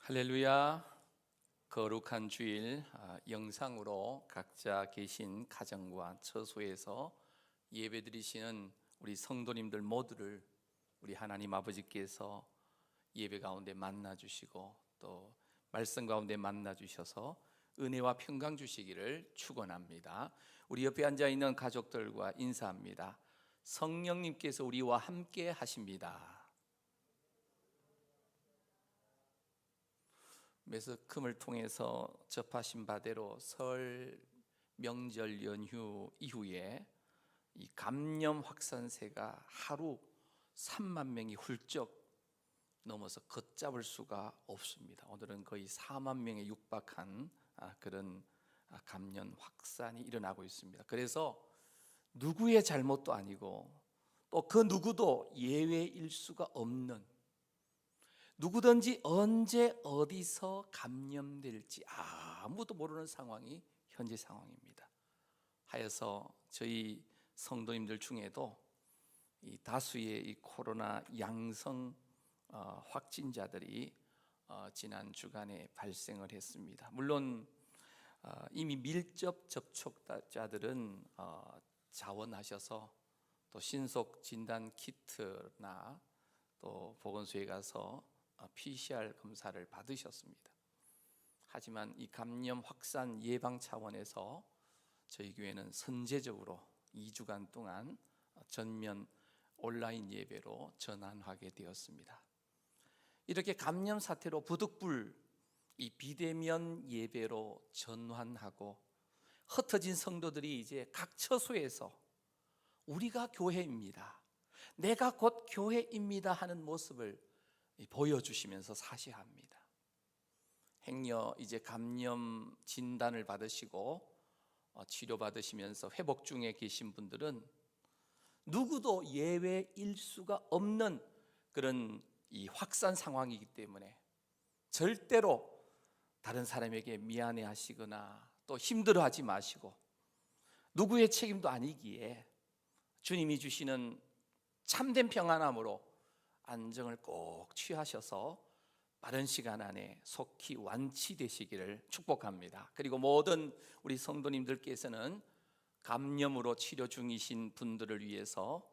할렐루야. 거룩한 주일 영상으로 각자 계신 가정과 처소에서 예배드리시는 우리 성도님들 모두를 우리 하나님 아버지께서 예배 가운데 만나 주시고 또 말씀 가운데 만나 주셔서 은혜와 평강 주시기를 축원합니다. 우리 옆에 앉아 있는 가족들과 인사합니다. 성령님께서 우리와 함께 하십니다. 매스컴을 통해서 접하신 바대로 설 명절 연휴 이후에 이 감염 확산세가 하루 3만 명이 훌쩍 넘어서 걷잡을 수가 없습니다. 오늘은 거의 4만 명에 육박한 그런 감염 확산이 일어나고 있습니다. 그래서 누구의 잘못도 아니고 또 그 누구도 예외일 수가 없는, 누구든지 언제 어디서 감염될지 아무도 모르는 상황이 현재 상황입니다. 하여서 저희 성도님들 중에도 이 다수의 이 코로나 양성 확진자들이 지난 주간에 발생을 했습니다. 물론 이미 밀접 접촉자들은 자원하셔서 또 신속 진단 키트나 또 보건소에 가서 PCR 검사를 받으셨습니다. 하지만 이 감염 확산 예방 차원에서 저희 교회는 선제적으로 2주간 동안 전면 온라인 예배로 전환하게 되었습니다. 이렇게 감염 사태로 부득불 이 비대면 예배로 전환하고 흩어진 성도들이 이제 각 처소에서 우리가 교회입니다, 내가 곧 교회입니다 하는 모습을 보여주시면서 사시합니다. 행여 이제 감염 진단을 받으시고 치료받으시면서 회복 중에 계신 분들은 누구도 예외일 수가 없는 그런 이 확산 상황이기 때문에 절대로 다른 사람에게 미안해 하시거나 또 힘들어하지 마시고, 누구의 책임도 아니기에 주님이 주시는 참된 평안함으로 안정을 꼭 취하셔서 빠른 시간 안에 속히 완치되시기를 축복합니다. 그리고 모든 우리 성도님들께서는 감염으로 치료 중이신 분들을 위해서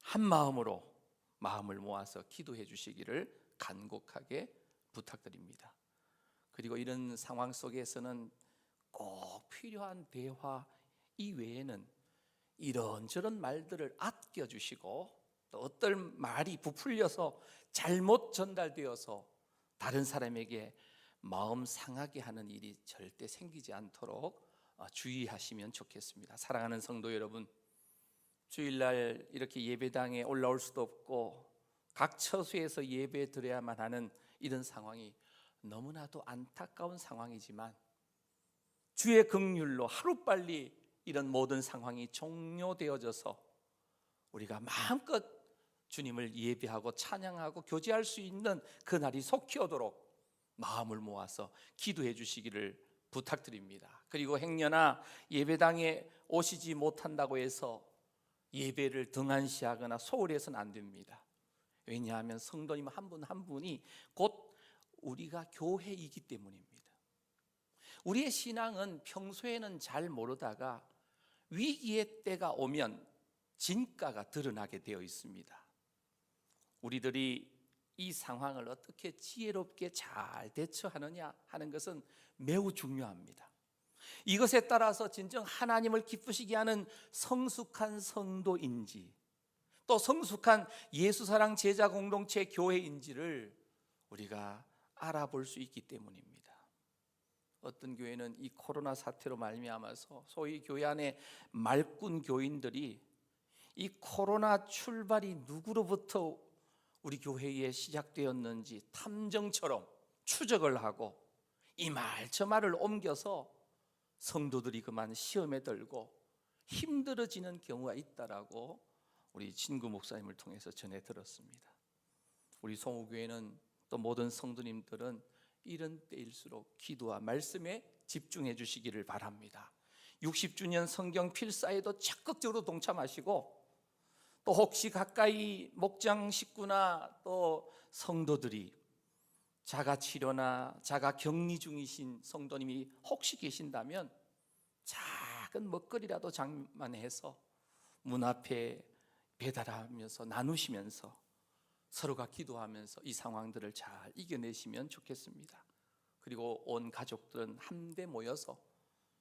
한 마음으로 마음을 모아서 기도해 주시기를 간곡하게 부탁드립니다. 그리고 이런 상황 속에서는 꼭 필요한 대화 이외에는 이런저런 말들을 아껴주시고, 또 어떤 말이 부풀려서 잘못 전달되어서 다른 사람에게 마음 상하게 하는 일이 절대 생기지 않도록 주의하시면 좋겠습니다. 사랑하는 성도 여러분, 주일날 이렇게 예배당에 올라올 수도 없고 각 처소에서 예배 드려야만 하는 이런 상황이 너무나도 안타까운 상황이지만, 주의 긍휼로 하루빨리 이런 모든 상황이 종료되어져서 우리가 마음껏 주님을 예배하고 찬양하고 교제할 수 있는 그날이 속히 오도록 마음을 모아서 기도해 주시기를 부탁드립니다. 그리고 행여나 예배당에 오시지 못한다고 해서 예배를 등한시하거나 소홀해서는 안 됩니다. 왜냐하면 성도님 한 분 한 분이 곧 우리가 교회이기 때문입니다. 우리의 신앙은 평소에는 잘 모르다가 위기의 때가 오면 진가가 드러나게 되어 있습니다. 우리들이 이 상황을 어떻게 지혜롭게 잘 대처하느냐 하는 것은 매우 중요합니다. 이것에 따라서 진정 하나님을 기쁘시게 하는 성숙한 성도인지, 또 성숙한 예수사랑 제자 공동체 교회인지를 우리가 알아볼 수 있기 때문입니다. 어떤 교회는 이 코로나 사태로 말미암아서 소위 교회 안에 말꾼 교인들이 이 코로나 출발이 누구로부터 우리 교회에 시작되었는지 탐정처럼 추적을 하고 이 말 저 말을 옮겨서 성도들이 그만 시험에 들고 힘들어지는 경우가 있다라고 우리 진구 목사님을 통해서 전해 들었습니다. 우리 송우교회는 또 모든 성도님들은 이런 때일수록 기도와 말씀에 집중해 주시기를 바랍니다. 60주년 성경 필사에도 적극적으로 동참하시고, 또 혹시 가까이 목장 식구나 또 성도들이 자가치료나 자가격리 중이신 성도님이 혹시 계신다면 작은 먹거리라도 장만해서 문 앞에 배달하면서 나누시면서 서로가 기도하면서 이 상황들을 잘 이겨내시면 좋겠습니다. 그리고 온 가족들은 한데 모여서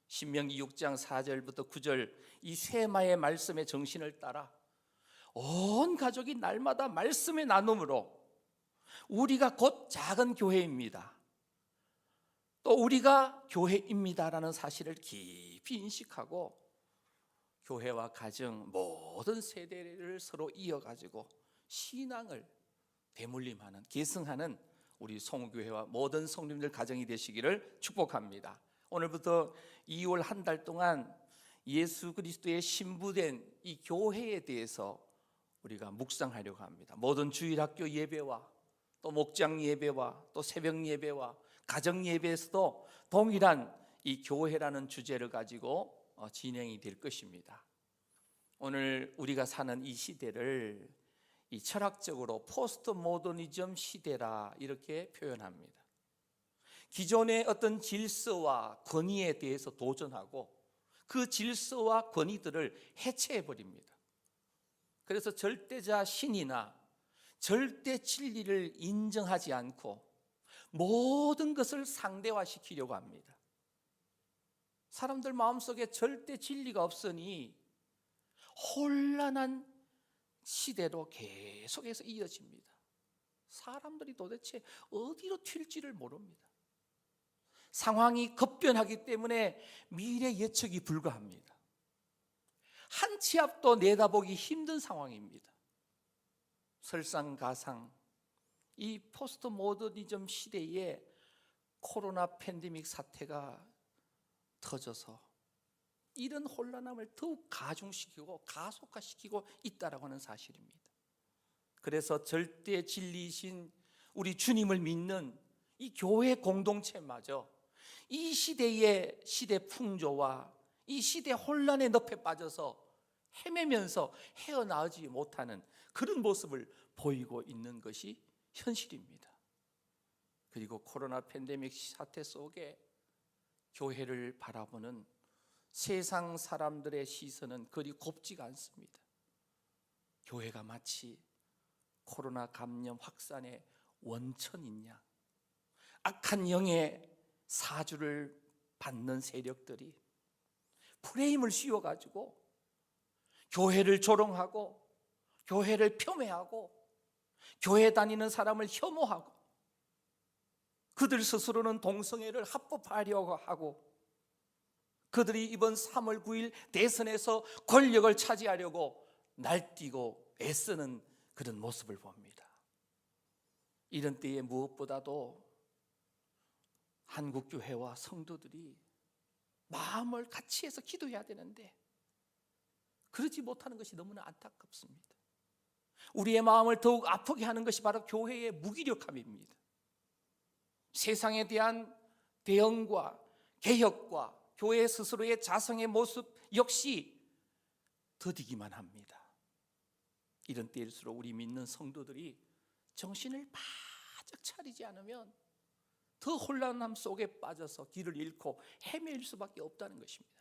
신명기 6장 4절부터 9절 이 쇠마의 말씀의 정신을 따라 온 가족이 날마다 말씀의 나눔으로 우리가 곧 작은 교회입니다, 또 우리가 교회입니다라는 사실을 깊이 인식하고 교회와 가정 모든 세대를 서로 이어가지고 신앙을 대물림하는, 계승하는 우리 송교회와 모든 성도님들 가정이 되시기를 축복합니다. 오늘부터 2월 한 달 동안 예수 그리스도의 신부된 이 교회에 대해서 우리가 묵상하려고 합니다. 모든 주일학교 예배와 또 목장 예배와 또 새벽 예배와 가정 예배에서도 동일한 이 교회라는 주제를 가지고 진행이 될 것입니다. 오늘 우리가 사는 이 시대를 이 철학적으로 포스트 모더니즘 시대라 이렇게 표현합니다. 기존의 어떤 질서와 권위에 대해서 도전하고 그 질서와 권위들을 해체해 버립니다. 그래서 절대자 신이나 절대 진리를 인정하지 않고 모든 것을 상대화시키려고 합니다. 사람들 마음속에 절대 진리가 없으니 혼란한 시대로 계속해서 이어집니다. 사람들이 도대체 어디로 튈지를 모릅니다. 상황이 급변하기 때문에 미래 예측이 불가합니다. 한 치 앞도 내다보기 힘든 상황입니다. 설상가상 이 포스트 모더니즘 시대에 코로나 팬데믹 사태가 터져서 이런 혼란함을 더욱 가중시키고 가속화시키고 있다라고 하는 사실입니다. 그래서 절대 진리이신 우리 주님을 믿는 이 교회 공동체마저 이 시대의 시대 풍조와 이 시대 혼란의 늪에 빠져서 헤매면서 헤어나오지 못하는 그런 모습을 보이고 있는 것이 현실입니다. 그리고 코로나 팬데믹 사태 속에 교회를 바라보는 세상 사람들의 시선은 그리 곱지가 않습니다. 교회가 마치 코로나 감염 확산의 원천인 양, 악한 영의 사주를 받는 세력들이 프레임을 씌워가지고 교회를 조롱하고 교회를 폄훼하고 교회 다니는 사람을 혐오하고 그들 스스로는 동성애를 합법화하려고 하고 그들이 이번 3월 9일 대선에서 권력을 차지하려고 날뛰고 애쓰는 그런 모습을 봅니다. 이런 때에 무엇보다도 한국교회와 성도들이 마음을 같이 해서 기도해야 되는데 그러지 못하는 것이 너무나 안타깝습니다. 우리의 마음을 더욱 아프게 하는 것이 바로 교회의 무기력함입니다. 세상에 대한 대응과 개혁과 교회 스스로의 자성의 모습 역시 더디기만 합니다. 이런 때일수록 우리 믿는 성도들이 정신을 바짝 차리지 않으면 더 혼란함 속에 빠져서 길을 잃고 헤매일 수밖에 없다는 것입니다.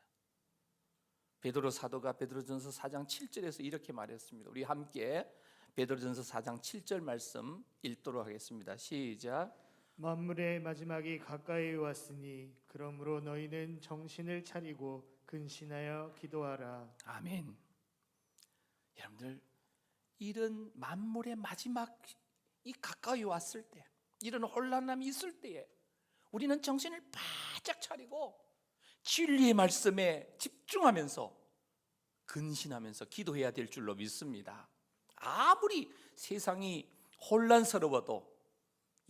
베드로 사도가 베드로전서 4장 7절에서 이렇게 말했습니다. 우리 함께 베드로전서 4장 7절 말씀 읽도록 하겠습니다. 시작. 만물의 마지막이 가까이 왔으니 그러므로 너희는 정신을 차리고 근신하여 기도하라. 아멘. 여러분들, 이런 만물의 마지막이 가까이 왔을 때, 이런 혼란함이 있을 때에 우리는 정신을 바짝 차리고 진리의 말씀에 집중하면서 근신하면서 기도해야 될 줄로 믿습니다. 아무리 세상이 혼란스러워도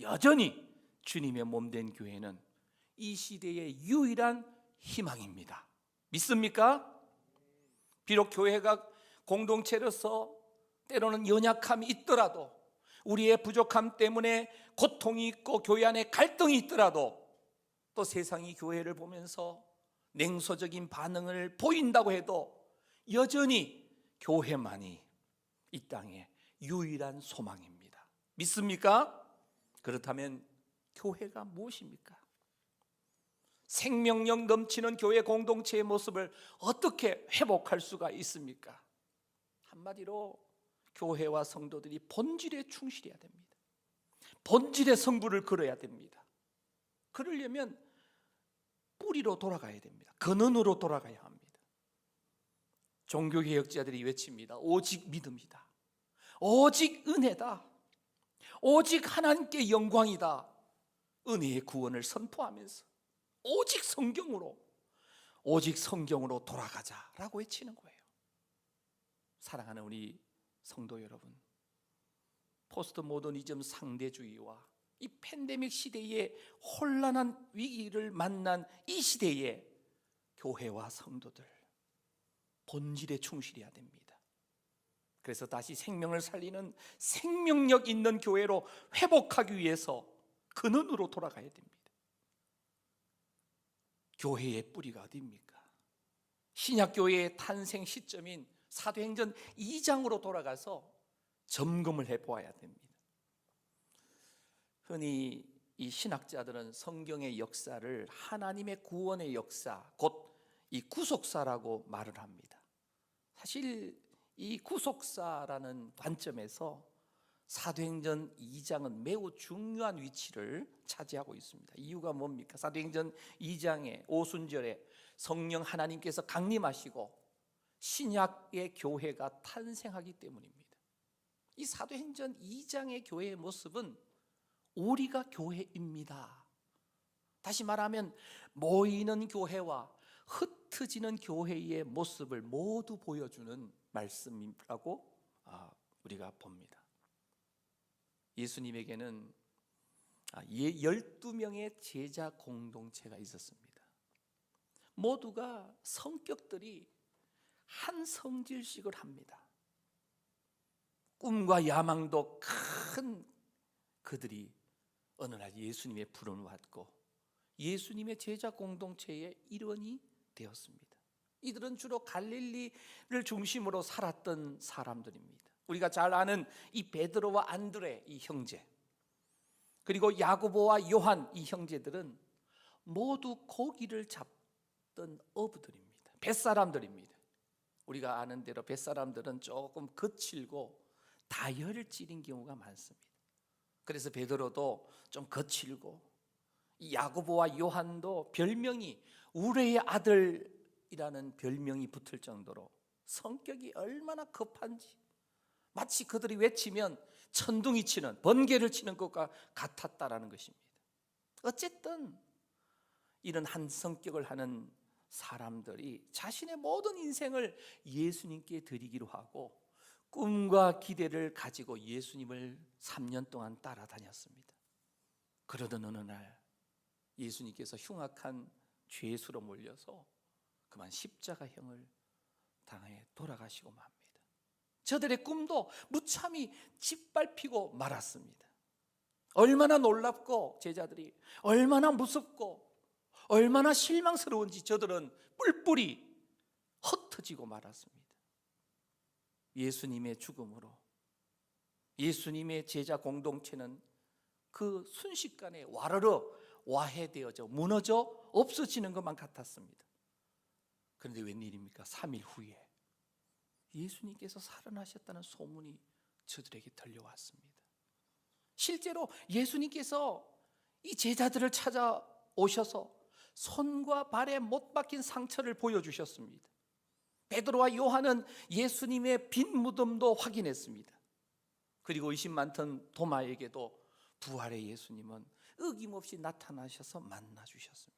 여전히 주님의 몸된 교회는 이 시대의 유일한 희망입니다. 믿습니까? 비록 교회가 공동체로서 때로는 연약함이 있더라도, 우리의 부족함 때문에 고통이 있고 교회 안에 갈등이 있더라도, 또 세상이 교회를 보면서 냉소적인 반응을 보인다고 해도 여전히 교회만이 이 땅의 유일한 소망입니다. 믿습니까? 그렇다면 교회가 무엇입니까? 생명력 넘치는 교회 공동체의 모습을 어떻게 회복할 수가 있습니까? 한마디로 교회와 성도들이 본질에 충실해야 됩니다. 본질의 성부를 걸어야 됩니다. 그러려면 뿌리로 돌아가야 됩니다. 근원으로 돌아가야 합니다. 종교개혁자들이 외칩니다. 오직 믿음이다. 오직 은혜다. 오직 하나님께 영광이다. 은혜의 구원을 선포하면서 오직 성경으로 돌아가자라고 외치는 거예요. 사랑하는 우리 성도 여러분, 포스트 모더니즘 상대주의와 이 팬데믹 시대의 혼란한 위기를 만난 이 시대에 교회와 성도들 본질에 충실해야 됩니다. 그래서 다시 생명을 살리는 생명력 있는 교회로 회복하기 위해서 근원으로 돌아가야 됩니다. 교회의 뿌리가 어디입니까? 신약교회의 탄생 시점인 사도행전 2장으로 돌아가서 점검을 해보아야 됩니다. 흔히 이 신학자들은 성경의 역사를 하나님의 구원의 역사, 곧 이 구속사라고 말을 합니다. 사실 이 구속사라는 관점에서 사도행전 2장은 매우 중요한 위치를 차지하고 있습니다. 이유가 뭡니까? 사도행전 2장의 오순절에 성령 하나님께서 강림하시고 신약의 교회가 탄생하기 때문입니다. 이 사도행전 2장의 교회의 모습은 우리가 교회입니다. 다시 말하면 모이는 교회와 흩어지는 교회의 모습을 모두 보여주는 말씀이라고 우리가 봅니다. 예수님에게는 12명의 제자 공동체가 있었습니다. 모두가 성격들이 한 성질씩을 합니다. 꿈과 야망도 큰 그들이 어느 날 예수님의 부름을 받고 예수님의 제자 공동체의 일원이 되었습니다. 이들은 주로 갈릴리를 중심으로 살았던 사람들입니다. 우리가 잘 아는 이 베드로와 안드레 이 형제, 그리고 야고보와 요한 이 형제들은 모두 고기를 잡던 어부들입니다. 뱃사람들입니다. 우리가 아는 대로 뱃사람들은 조금 거칠고 다혈질인 경우가 많습니다. 그래서 베드로도 좀 거칠고, 이 야고보와 요한도 별명이 우레의 아들이라는 별명이 붙을 정도로 성격이 얼마나 급한지, 마치 그들이 외치면 천둥이 치는, 번개를 치는 것과 같았다라는 것입니다. 어쨌든 이런 한 성격을 하는 사람들이 자신의 모든 인생을 예수님께 드리기로 하고 꿈과 기대를 가지고 예수님을 3년 동안 따라다녔습니다. 그러던 어느 날 예수님께서 흉악한 죄수로 몰려서 그만 십자가형을 당해 돌아가시고 맙니다. 저들의 꿈도 무참히 짓밟히고 말았습니다. 얼마나 놀랍고 제자들이 얼마나 무섭고 얼마나 실망스러운지 저들은 뿔뿔이 흩어지고 말았습니다. 예수님의 죽음으로 예수님의 제자 공동체는 그 순식간에 와르르 와해되어져 무너져 없어지는 것만 같았습니다. 그런데 웬일입니까? 3일 후에 예수님께서 살아나셨다는 소문이 저들에게 들려왔습니다. 실제로 예수님께서 이 제자들을 찾아오셔서 손과 발에 못 박힌 상처를 보여주셨습니다. 베드로와 요한은 예수님의 빈 무덤도 확인했습니다. 그리고 의심 많던 도마에게도 부활의 예수님은 어김없이 나타나셔서 만나주셨습니다.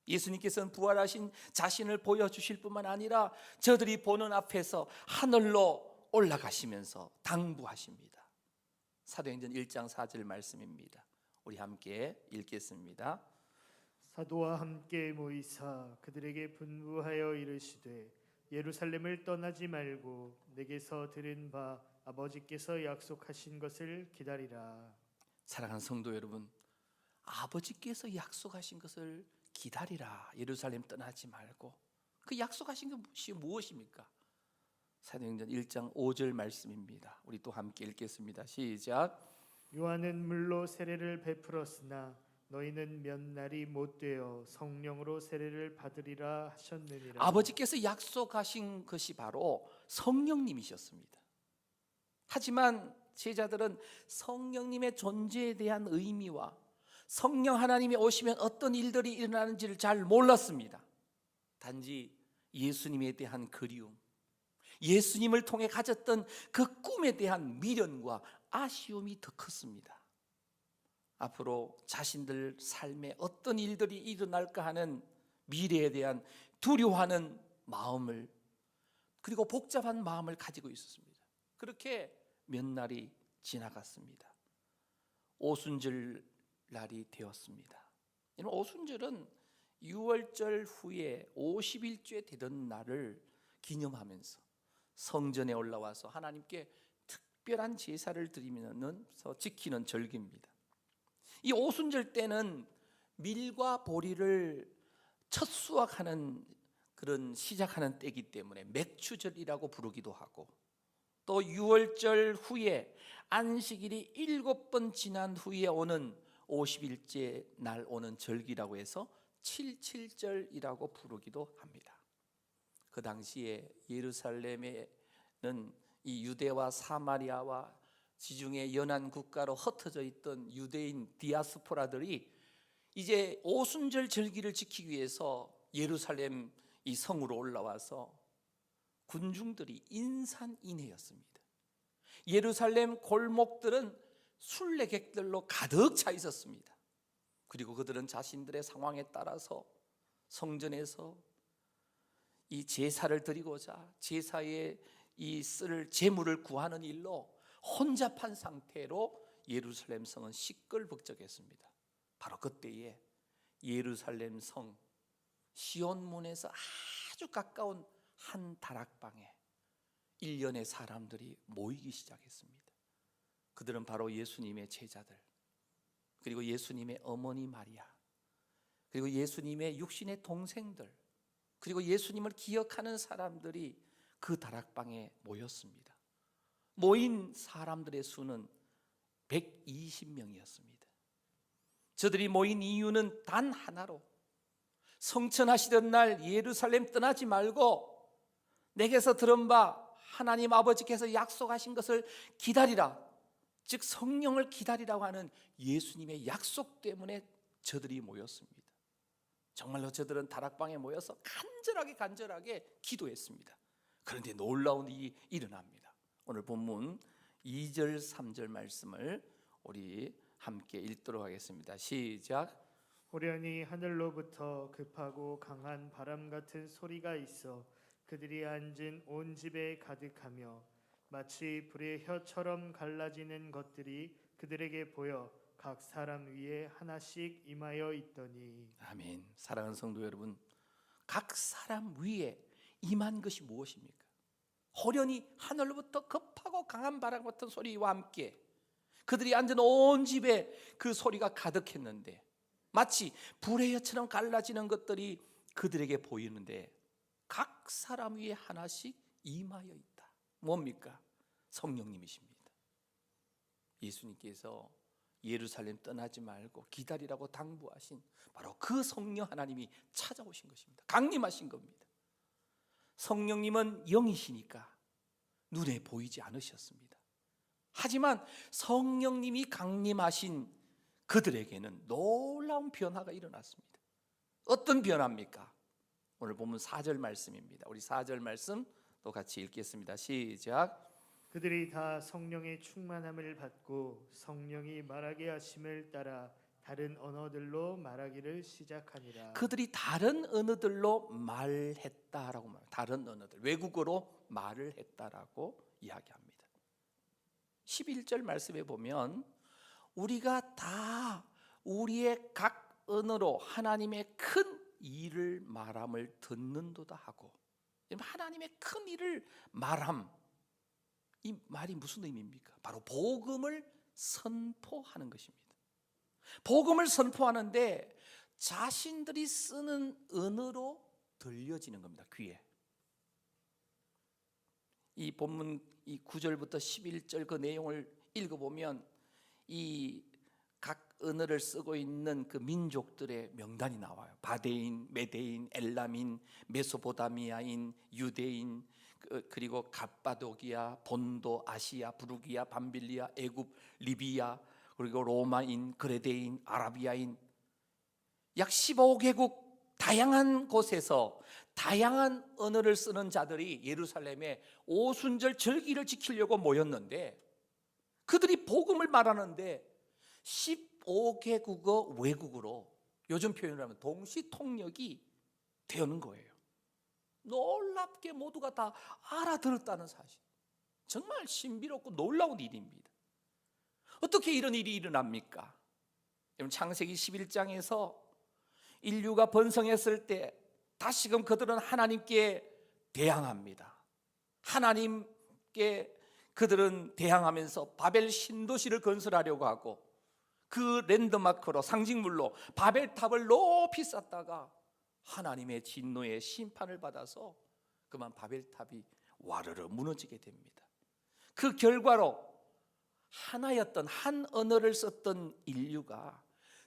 예수님께서는 부활하신 자신을 보여주실 뿐만 아니라 저들이 보는 앞에서 하늘로 올라가시면서 당부하십니다. 사도행전 1장 4절 말씀입니다. 우리 함께 읽겠습니다. 사도와 함께 모이사 그들에게 분부하여 이르시되 예루살렘을 떠나지 말고 내게서 들은 바 아버지께서 약속하신 것을 기다리라. 사랑하는 성도 여러분, 아버지께서 약속하신 것을 기다리라. 예루살렘 떠나지 말고. 그 약속하신 것이 무엇입니까? 사도행전 1장 5절 말씀입니다. 우리 또 함께 읽겠습니다. 시작. 요한은 물로 세례를 베풀었으나 너희는 몇 날이 못 되어 성령으로 세례를 받으리라 하셨느니라. 아버지께서 약속하신 것이 바로 성령님이셨습니다. 하지만 제자들은 성령님의 존재에 대한 의미와 성령 하나님이 오시면 어떤 일들이 일어나는지를 잘 몰랐습니다. 단지 예수님에 대한 그리움, 예수님을 통해 가졌던 그 꿈에 대한 미련과 아쉬움이 더 컸습니다. 앞으로 자신들 삶에 어떤 일들이 일어날까 하는 미래에 대한 두려워하는 마음을, 그리고 복잡한 마음을 가지고 있었습니다. 그렇게 몇 날이 지나갔습니다. 오순절 날이 되었습니다. 오순절은 유월절 후에 50일째 되던 날을 기념하면서 성전에 올라와서 하나님께 특별한 제사를 드리면서 지키는 절기입니다. 이 오순절 때는 밀과 보리를 첫 수확하는 그런 시작하는 때이기 때문에 맥추절이라고 부르기도 하고, 또 유월절 후에 안식일이 7번 지난 후에 오는 50일째 날 오는 절기라고 해서 77절이라고 부르기도 합니다. 그 당시에 예루살렘에는 이 유대와 사마리아와 지중해 연안 국가로 흩어져 있던 유대인 디아스포라들이 이제 오순절 절기를 지키기 위해서 예루살렘 이 성으로 올라와서 군중들이 인산인해였습니다. 예루살렘 골목들은 순례객들로 가득 차 있었습니다. 그리고 그들은 자신들의 상황에 따라서 성전에서 이 제사를 드리고자 제사에 이 쓸 제물을 구하는 일로 혼잡한 상태로 예루살렘 성은 시끌벅적했습니다. 바로 그때에 예루살렘 성 시온문에서 아주 가까운 한 다락방에 1년의 사람들이 모이기 시작했습니다. 그들은 바로 예수님의 제자들, 그리고 예수님의 어머니 마리아, 그리고 예수님의 육신의 동생들, 그리고 예수님을 기억하는 사람들이 그 다락방에 모였습니다. 모인 사람들의 수는 120명이었습니다. 저들이 모인 이유는 단 하나로, 성천하시던 날 예루살렘 떠나지 말고 내게서 들은 바 하나님 아버지께서 약속하신 것을 기다리라, 즉 성령을 기다리라고 하는 예수님의 약속 때문에 저들이 모였습니다. 정말로 저들은 다락방에 모여서 간절하게 기도했습니다. 그런데 놀라운 일이 일어납니다. 오늘 본문 2절 3절 말씀을 우리 함께 읽도록 하겠습니다. 시작. 호련히 하늘로부터 급하고 강한 바람 같은 소리가 있어 그들이 앉은 온 집에 가득하며 마치 불의 혀처럼 갈라지는 것들이 그들에게 보여 각 사람 위에 하나씩 임하여 있더니. 아멘. 사랑하는 성도 여러분, 각 사람 위에 임한 것이 무엇입니까? 호련히 하늘로부터 급하고 강한 바람 같은 소리와 함께 그들이 앉은 온 집에 그 소리가 가득했는데, 마치 불의 혀처럼 갈라지는 것들이 그들에게 보이는데 각 사람 위에 하나씩 임하여 있다. 뭡니까? 성령님이십니다. 예수님께서 예루살렘 떠나지 말고 기다리라고 당부하신 바로 그 성령 하나님이 찾아오신 것입니다. 강림하신 겁니다. 성령님은 영이시니까 눈에 보이지 않으셨습니다. 하지만 성령님이 강림하신 그들에게는 놀라운 변화가 일어났습니다. 어떤 변화입니까? 오늘 보면 4절 말씀입니다. 우리 4절 말씀 또 같이 읽겠습니다. 시작. 그들이 다 성령의 충만함을 받고 성령이 말하게 하심을 따라 다른 언어들로 말하기를 시작하니라. 그들이 다른 언어들로 말했다라고 말합니다. 다른 언어들, 외국어로 말을 했다라고 이야기합니다. 11절 말씀에 보면 우리가 다 우리의 각 언어로 하나님의 큰 일을 말함을 듣는도다 하고, 하나님의 큰 일을 말함, 이 말이 무슨 의미입니까? 바로 복음을 선포하는 것입니다. 복음을 선포하는데 자신들이 쓰는 언어로 들려지는 겁니다. 귀에. 이 본문 이 9절부터 11절 그 내용을 읽어보면 이 각 언어를 쓰고 있는 그 민족들의 명단이 나와요. 바데인, 메데인, 엘람인, 메소포타미아인, 유대인, 그리고 갑바도기아, 본도, 아시아, 부르기아, 밤빌리아, 애굽, 리비아, 그리고 로마인, 그레데인, 아라비아인, 약 15개국 다양한 곳에서 다양한 언어를 쓰는 자들이 예루살렘에 오순절 절기를 지키려고 모였는데, 그들이 복음을 말하는데 15개국어 외국어로, 요즘 표현을 하면 동시통역이 되는 거예요. 놀랍게 모두가 다 알아들었다는 사실, 정말 신비롭고 놀라운 일입니다. 어떻게 이런 일이 일어납니까? 여러분, 창세기 11장에서 인류가 번성했을 때 다시금 그들은 하나님께 대항합니다. 하나님께 그들은 대항하면서 바벨 신도시를 건설하려고 하고, 그 랜드마크로, 상징물로 바벨탑을 높이 쌓다가 하나님의 진노의 심판을 받아서 그만 바벨탑이 와르르 무너지게 됩니다. 그 결과로 하나였던, 한 언어를 썼던 인류가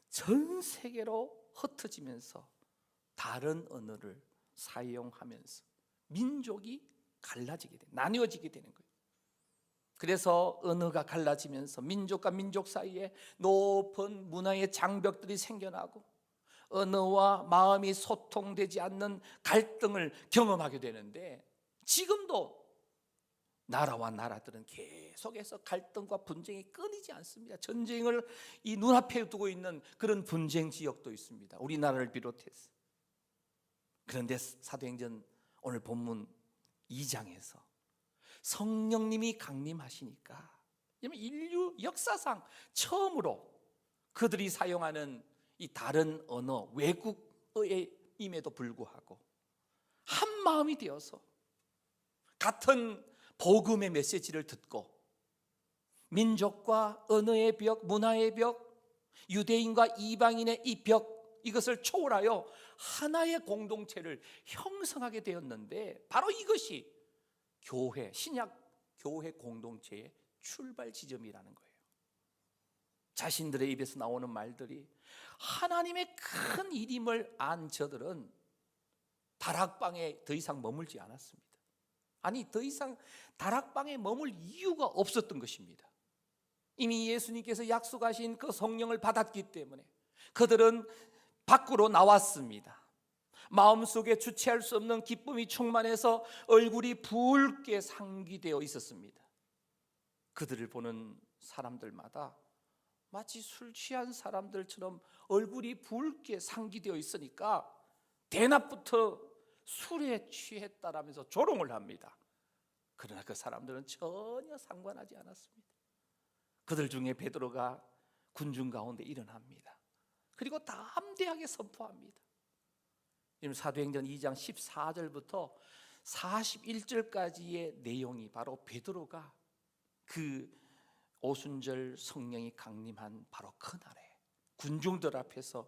전 세계로 흩어지면서 다른 언어를 사용하면서 민족이 갈라지게 돼, 나뉘어지게 되는 거예요. 그래서 언어가 갈라지면서 민족과 민족 사이에 높은 문화의 장벽들이 생겨나고 언어와 마음이 소통되지 않는 갈등을 경험하게 되는데, 지금도 나라와 나라들은 계속해서 갈등과 분쟁이 끊이지 않습니다. 전쟁을 이 눈앞에 두고 있는 그런 분쟁 지역도 있습니다, 우리나라를 비롯해서. 그런데 사도행전 오늘 본문 2장에서 성령님이 강림하시니까 인류 역사상 처음으로 그들이 사용하는 이 다른 언어, 외국어임에도 불구하고 한 마음이 되어서 같은 복음의 메시지를 듣고, 민족과 언어의 벽, 문화의 벽, 유대인과 이방인의 이 벽, 이것을 초월하여 하나의 공동체를 형성하게 되었는데, 바로 이것이 교회, 신약 교회 공동체의 출발 지점이라는 거예요. 자신들의 입에서 나오는 말들이 하나님의 큰 일임을 안 저들은 다락방에 더 이상 머물지 않았습니다. 아니, 더 이상 다락방에 머물 이유가 없었던 것입니다. 이미 예수님께서 약속하신 그 성령을 받았기 때문에 그들은 밖으로 나왔습니다. 마음속에 주체할 수 없는 기쁨이 충만해서 얼굴이 붉게 상기되어 있었습니다. 그들을 보는 사람들마다 마치 술 취한 사람들처럼 얼굴이 붉게 상기되어 있으니까 대낮부터 술에 취했다라면서 조롱을 합니다. 그러나 그 사람들은 전혀 상관하지 않았습니다. 그들 중에 베드로가 군중 가운데 일어납니다. 그리고 담대하게 선포합니다. 사도행전 2장 14절부터 41절까지의 내용이 바로 베드로가 그 오순절 성령이 강림한 바로 그날에 군중들 앞에서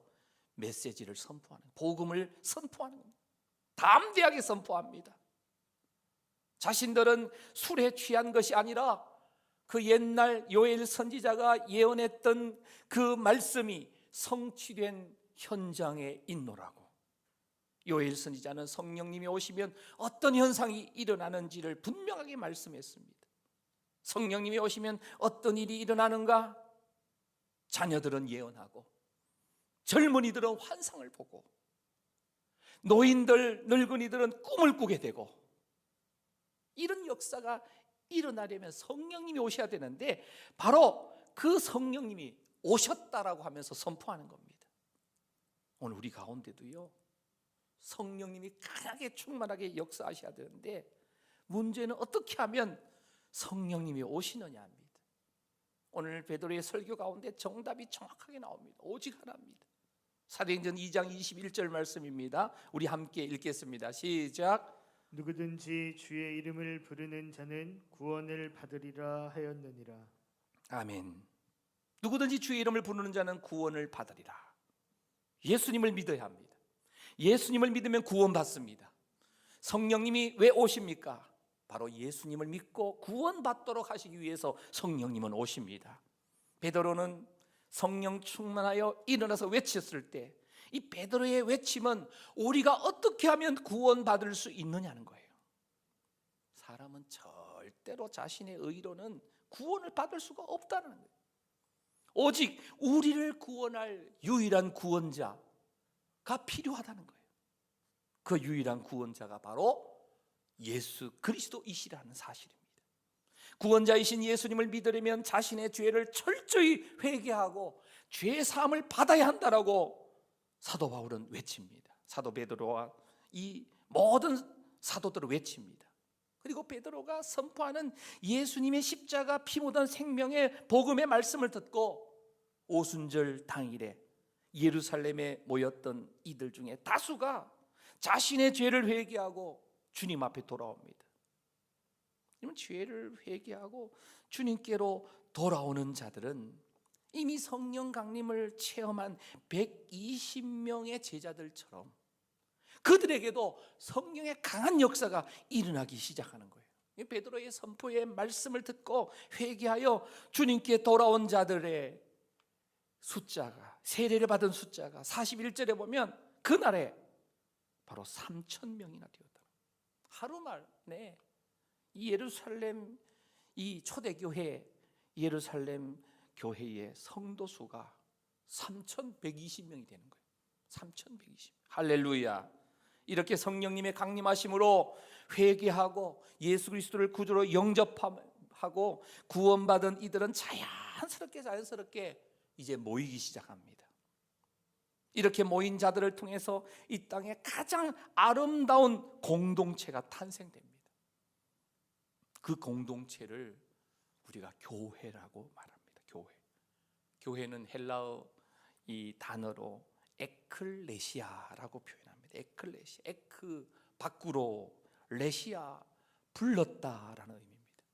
메시지를 선포하는, 복음을 선포하는 겁니다. 담대하게 선포합니다. 자신들은 술에 취한 것이 아니라 그 옛날 요엘 선지자가 예언했던 그 말씀이 성취된 현장에 있노라고. 요엘 선지자는 성령님이 오시면 어떤 현상이 일어나는지를 분명하게 말씀했습니다. 성령님이 오시면 어떤 일이 일어나는가? 자녀들은 예언하고, 젊은이들은 환상을 보고, 노인들, 늙은이들은 꿈을 꾸게 되고, 이런 역사가 일어나려면 성령님이 오셔야 되는데, 바로 그 성령님이 오셨다라고 하면서 선포하는 겁니다. 오늘 우리 가운데도요, 성령님이 강하게 충만하게 역사하셔야 되는데, 문제는 어떻게 하면 성령님이 오시느냐 합니다. 오늘 베드로의 설교 가운데 정답이 정확하게 나옵니다. 오직 하나입니다. 사도행전 2장 21절 말씀입니다. 우리 함께 읽겠습니다. 시작. 누구든지 주의 이름을 부르는 자는 구원을 받으리라 하였느니라. 아멘. 누구든지 주의 이름을 부르는 자는 구원을 받으리라. 예수님을 믿어야 합니다. 예수님을 믿으면 구원받습니다. 성령님이 왜 오십니까? 바로 예수님을 믿고 구원받도록 하시기 위해서 성령님은 오십니다. 베드로는 성령 충만하여 일어나서 외쳤을 때 이 베드로의 외침은 우리가 어떻게 하면 구원받을 수 있느냐는 거예요. 사람은 절대로 자신의 의로는 구원을 받을 수가 없다는 거예요. 오직 우리를 구원할 유일한 구원자가 필요하다는 거예요. 그 유일한 구원자가 바로 예수 그리스도이시라는 사실입니다. 구원자이신 예수님을 믿으려면 자신의 죄를 철저히 회개하고 죄 사함을 받아야 한다라고 사도 바울은 외칩니다. 사도 베드로와 이 모든 사도들을 외칩니다. 그리고 베드로가 선포하는 예수님의 십자가 피 묻은 생명의 복음의 말씀을 듣고 오순절 당일에 예루살렘에 모였던 이들 중에 다수가 자신의 죄를 회개하고 주님 앞에 돌아옵니다. 죄를 회개하고 주님께로 돌아오는 자들은 이미 성령 강림을 체험한 120명의 제자들처럼 그들에게도 성령의 강한 역사가 일어나기 시작하는 거예요. 베드로의 선포의 말씀을 듣고 회개하여 주님께 돌아온 자들의 숫자가, 세례를 받은 숫자가 41절에 보면 그날에 바로 3,000명이나 되었다. 하루 만에 이 예루살렘 이 초대교회 예루살렘 교회의 성도 수가 3,120명이 되는 거예요. 3,120. 할렐루야. 이렇게 성령님의 강림하심으로 회개하고 예수 그리스도를 구주로 영접하고 구원받은 이들은 자연스럽게 이제 모이기 시작합니다. 이렇게 모인 자들을 통해서 이 땅에 가장 아름다운 공동체가 탄생됩니다. 그 공동체를 우리가 교회라고 말합니다. 교회는 헬라어 이 단어로 에클레시아라고 표현합니다. 에클레시아, 에크 밖으로, 레시아 불렀다라는 의미입니다.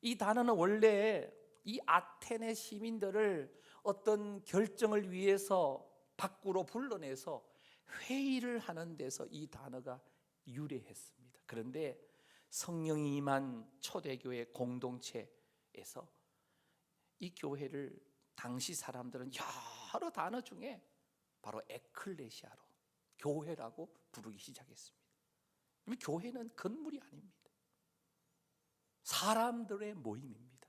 이 단어는 원래 이 아테네 시민들을 어떤 결정을 위해서 밖으로 불러내서 회의를 하는 데서 이 단어가 유래했습니다. 그런데 성령이 임한 초대교회 공동체에서 이 교회를 당시 사람들은 여러 단어 중에 바로 에클레시아로, 교회라고 부르기 시작했습니다. 교회는 건물이 아닙니다. 사람들의 모임입니다.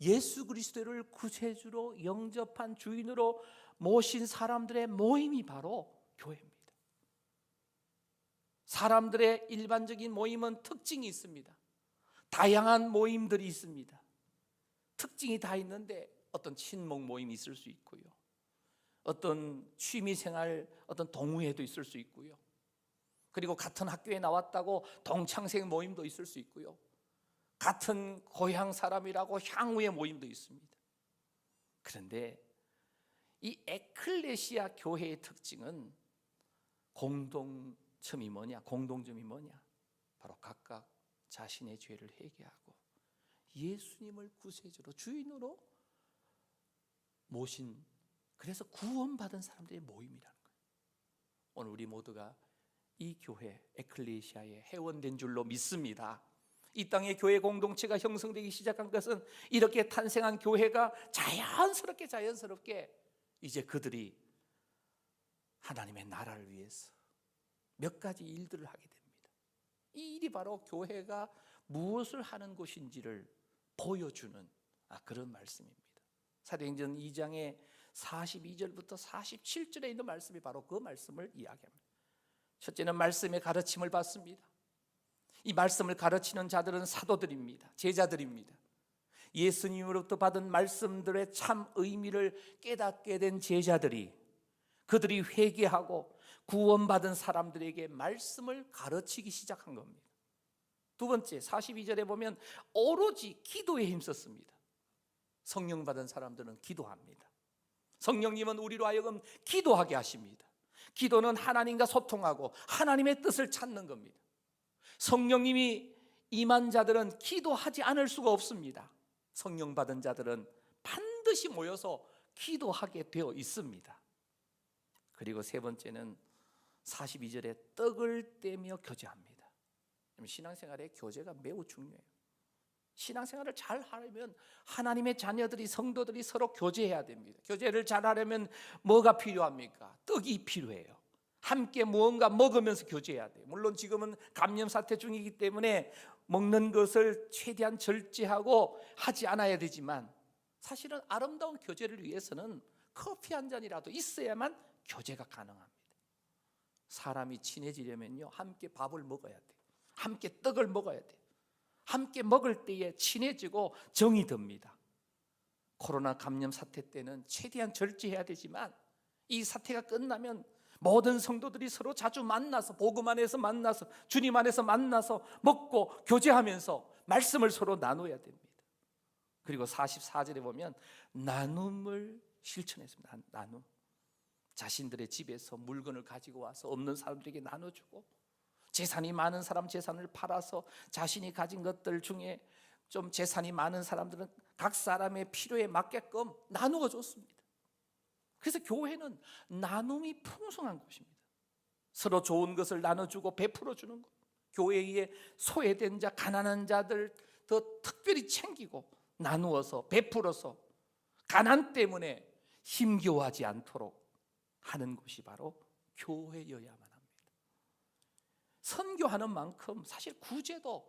예수 그리스도를 구세주로 영접한 주인으로 모신 사람들의 모임이 바로 교회입니다. 사람들의 일반적인 모임은 특징이 있습니다. 다양한 모임들이 있습니다. 특징이 다 있는데 어떤 친목 모임이 있을 수 있고요. 어떤 취미생활, 어떤 동호회도 있을 수 있고요. 그리고 같은 학교에 나왔다고 동창생 모임도 있을 수 있고요. 같은 고향 사람이라고 향후의 모임도 있습니다. 그런데 이 에클레시아 교회의 특징은 공동점이 뭐냐? 바로 각각 자신의 죄를 회개하고 예수님을 구세주로 주인으로 모신, 그래서 구원받은 사람들의 모임이라는 거예요. 오늘 우리 모두가 이 교회 에클레시아에 회원된 줄로 믿습니다. 이 땅에 교회 공동체가 형성되기 시작한 것은 이렇게 탄생한 교회가 자연스럽게 이제 그들이 하나님의 나라를 위해서 몇 가지 일들을 하게 됩니다. 이 일이 바로 교회가 무엇을 하는 곳인지를 보여주는 그런 말씀입니다. 사도행전 2장의 42절부터 47절에 있는 말씀이 바로 그 말씀을 이야기합니다. 첫째는 말씀의 가르침을 받습니다. 이 말씀을 가르치는 자들은 사도들입니다. 제자들입니다. 예수님으로부터 받은 말씀들의 참 의미를 깨닫게 된 제자들이, 그들이 회개하고 구원받은 사람들에게 말씀을 가르치기 시작한 겁니다. 두 번째 42절에 보면 오로지 기도에 힘썼습니다. 성령 받은 사람들은 기도합니다. 성령님은 우리로 하여금 기도하게 하십니다. 기도는 하나님과 소통하고 하나님의 뜻을 찾는 겁니다. 성령님이 임한 자들은 기도하지 않을 수가 없습니다. 성령 받은 자들은 반드시 모여서 기도하게 되어 있습니다. 그리고 세 번째는 42절에 떡을 떼며 교제합니다. 신앙생활에 교제가 매우 중요해요. 신앙생활을 잘 하려면 하나님의 자녀들이, 성도들이 서로 교제해야 됩니다. 교제를 잘 하려면 뭐가 필요합니까? 떡이 필요해요. 함께 무언가 먹으면서 교제해야 돼요. 물론 지금은 감염 사태 중이기 때문에 먹는 것을 최대한 절제하고 하지 않아야 되지만, 사실은 아름다운 교제를 위해서는 커피 한 잔이라도 있어야만 교제가 가능합니다. 사람이 친해지려면요, 함께 밥을 먹어야 돼요. 함께 떡을 먹어야 돼요. 함께 먹을 때에 친해지고 정이 듭니다. 코로나 감염 사태 때는 최대한 절제해야 되지만, 이 사태가 끝나면 모든 성도들이 서로 자주 만나서, 복음 안에서 만나서, 주님 안에서 만나서 먹고 교제하면서 말씀을 서로 나눠야 됩니다. 그리고 44절에 보면 나눔을 실천했습니다. 나눔. 자신들의 집에서 물건을 가지고 와서 없는 사람들에게 나눠주고, 재산이 많은 사람 재산을 팔아서 자신이 가진 것들 중에 좀 재산이 많은 사람들은 각 사람의 필요에 맞게끔 나누어 줬습니다. 그래서 교회는 나눔이 풍성한 곳입니다. 서로 좋은 것을 나눠주고 베풀어 주는 것, 교회에 소외된 자, 가난한 자들 더 특별히 챙기고 나누어서 베풀어서 가난 때문에 힘겨워하지 않도록 하는 곳이 바로 교회여야만 합니다. 선교하는 만큼 사실 구제도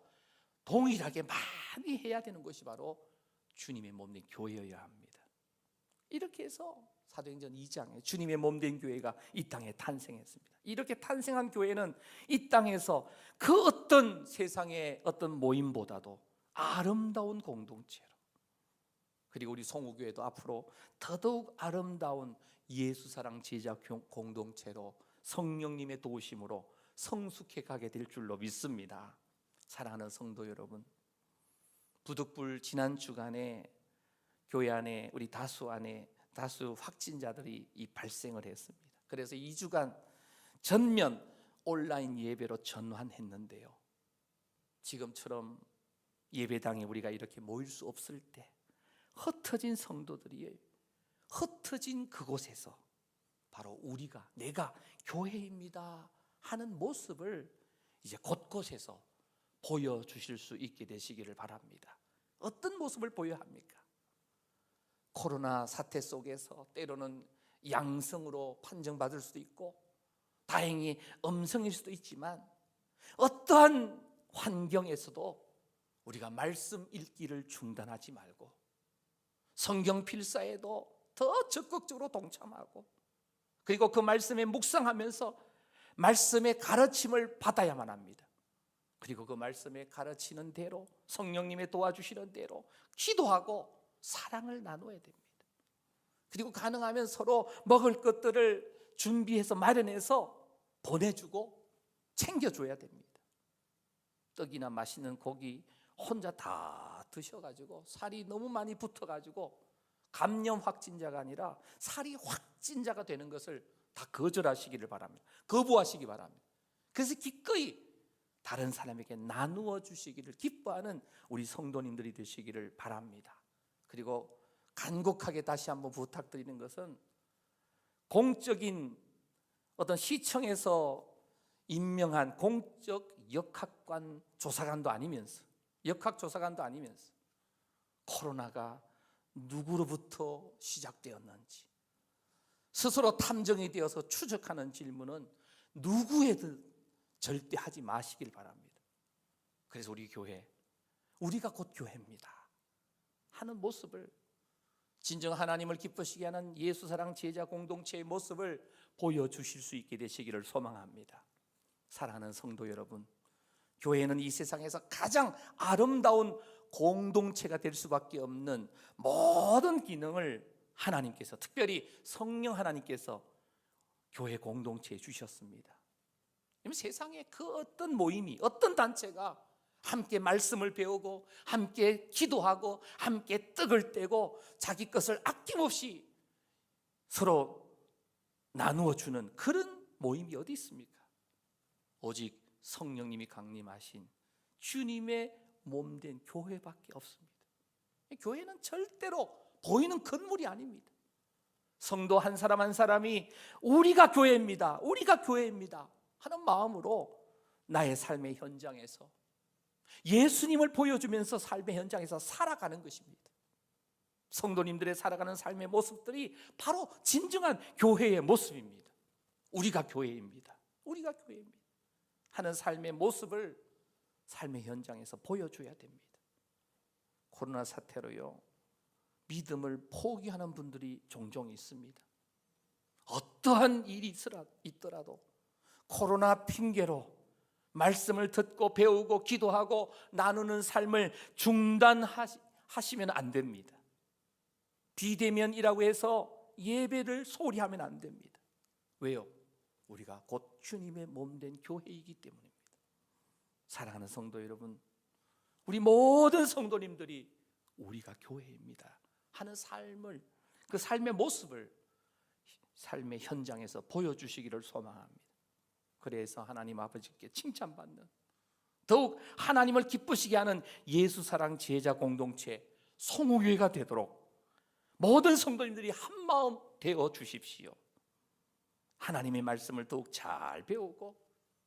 동일하게 많이 해야 되는 것이 바로 주님의 몸된 교회여야 합니다. 이렇게 해서 사도행전 2장에 주님의 몸된 교회가 이 땅에 탄생했습니다. 이렇게 탄생한 교회는 이 땅에서 그 어떤 세상의 어떤 모임보다도 아름다운 공동체로, 그리고 우리 송우교회도 앞으로 더더욱 아름다운 예수사랑 제자 공동체로 성령님의 도우심으로 성숙해 가게 될 줄로 믿습니다. 사랑하는 성도 여러분, 부득불 지난 주간에 교회 안에 우리 다수 확진자들이 발생을 했습니다. 그래서 2주간 전면 온라인 예배로 전환했는데요, 지금처럼 예배당에 우리가 이렇게 모일 수 없을 때 흩어진 성도들이 흩어진 그곳에서 바로 내가 교회입니다 하는 모습을 이제 곳곳에서 보여주실 수 있게 되시기를 바랍니다. 어떤 모습을 보여야 합니까? 코로나 사태 속에서 때로는 양성으로 판정받을 수도 있고 다행히 음성일 수도 있지만, 어떠한 환경에서도 우리가 말씀 읽기를 중단하지 말고 성경 필사에도 더 적극적으로 동참하고, 그리고 그 말씀에 묵상하면서 말씀의 가르침을 받아야만 합니다. 그리고 그 말씀에 가르치는 대로, 성령님의 도와주시는 대로 기도하고 사랑을 나눠야 됩니다. 그리고 가능하면 서로 먹을 것들을 준비해서 마련해서 보내주고 챙겨줘야 됩니다. 떡이나 맛있는 고기 혼자 다 드셔가지고 살이 너무 많이 붙어가지고 감염 확진자가 아니라 살이 확진자가 되는 것을 다 거절하시기를 바랍니다. 거부하시기 바랍니다. 그래서 기꺼이 다른 사람에게 나누어 주시기를 기뻐하는 우리 성도님들이 되시기를 바랍니다. 그리고 간곡하게 다시 한번 부탁드리는 것은, 공적인 어떤 시청에서 임명한 공적 역학관 조사관도 아니면서, 역학조사관도 아니면서 코로나가 누구로부터 시작되었는지 스스로 탐정이 되어서 추적하는 질문은 누구에든 절대 하지 마시길 바랍니다. 그래서 우리 교회, 우리가 곧 교회입니다 하는 모습을, 진정 하나님을 기쁘시게 하는 예수사랑 제자 공동체의 모습을 보여주실 수 있게 되시기를 소망합니다. 사랑하는 성도 여러분, 교회는 이 세상에서 가장 아름다운 공동체가 될 수밖에 없는 모든 기능을 하나님께서, 특별히 성령 하나님께서 교회 공동체에 주셨습니다. 세상에 그 어떤 모임이, 어떤 단체가 함께 말씀을 배우고 함께 기도하고 함께 떡을 떼고 자기 것을 아낌없이 서로 나누어 주는 그런 모임이 어디 있습니까? 오직 성령님이 강림하신 주님의 몸된 교회밖에 없습니다. 교회는 절대로 보이는 건물이 아닙니다. 성도 한 사람 한 사람이 우리가 교회입니다, 우리가 교회입니다 하는 마음으로 나의 삶의 현장에서 예수님을 보여주면서 삶의 현장에서 살아가는 것입니다. 성도님들의 살아가는 삶의 모습들이 바로 진정한 교회의 모습입니다. 우리가 교회입니다. 우리가 교회입니다. 하는 삶의 모습을 삶의 현장에서 보여줘야 됩니다. 코로나 사태로요, 믿음을 포기하는 분들이 종종 있습니다. 어떠한 일이 있더라도 코로나 핑계로 말씀을 듣고 배우고 기도하고 나누는 삶을 중단하시면 안 됩니다. 비대면이라고 해서 예배를 소홀히 하면 안 됩니다. 왜요? 우리가 곧 주님의 몸된 교회이기 때문입니다. 사랑하는 성도 여러분, 우리 모든 성도님들이 우리가 교회입니다 하는 삶을, 그 삶의 모습을 삶의 현장에서 보여주시기를 소망합니다. 그래서 하나님 아버지께 칭찬받는, 더욱 하나님을 기쁘시게 하는 예수사랑 제자 공동체 송우교회가 되도록 모든 성도님들이 한마음 되어 주십시오. 하나님의 말씀을 더욱 잘 배우고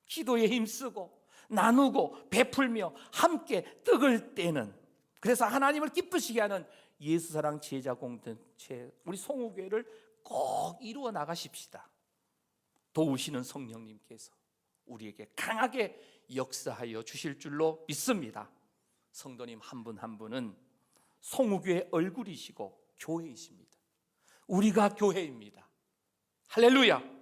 기도에 힘쓰고 나누고 베풀며 함께 떡을 떼는, 그래서 하나님을 기쁘시게 하는 예수사랑 제자 공동체 우리 송우교회를 꼭 이루어 나가십시다. 도우시는 성령님께서 우리에게 강하게 역사하여 주실 줄로 믿습니다. 성도님 한 분 한 분은 송우교회 얼굴이시고 교회이십니다. 우리가 교회입니다. 할렐루야.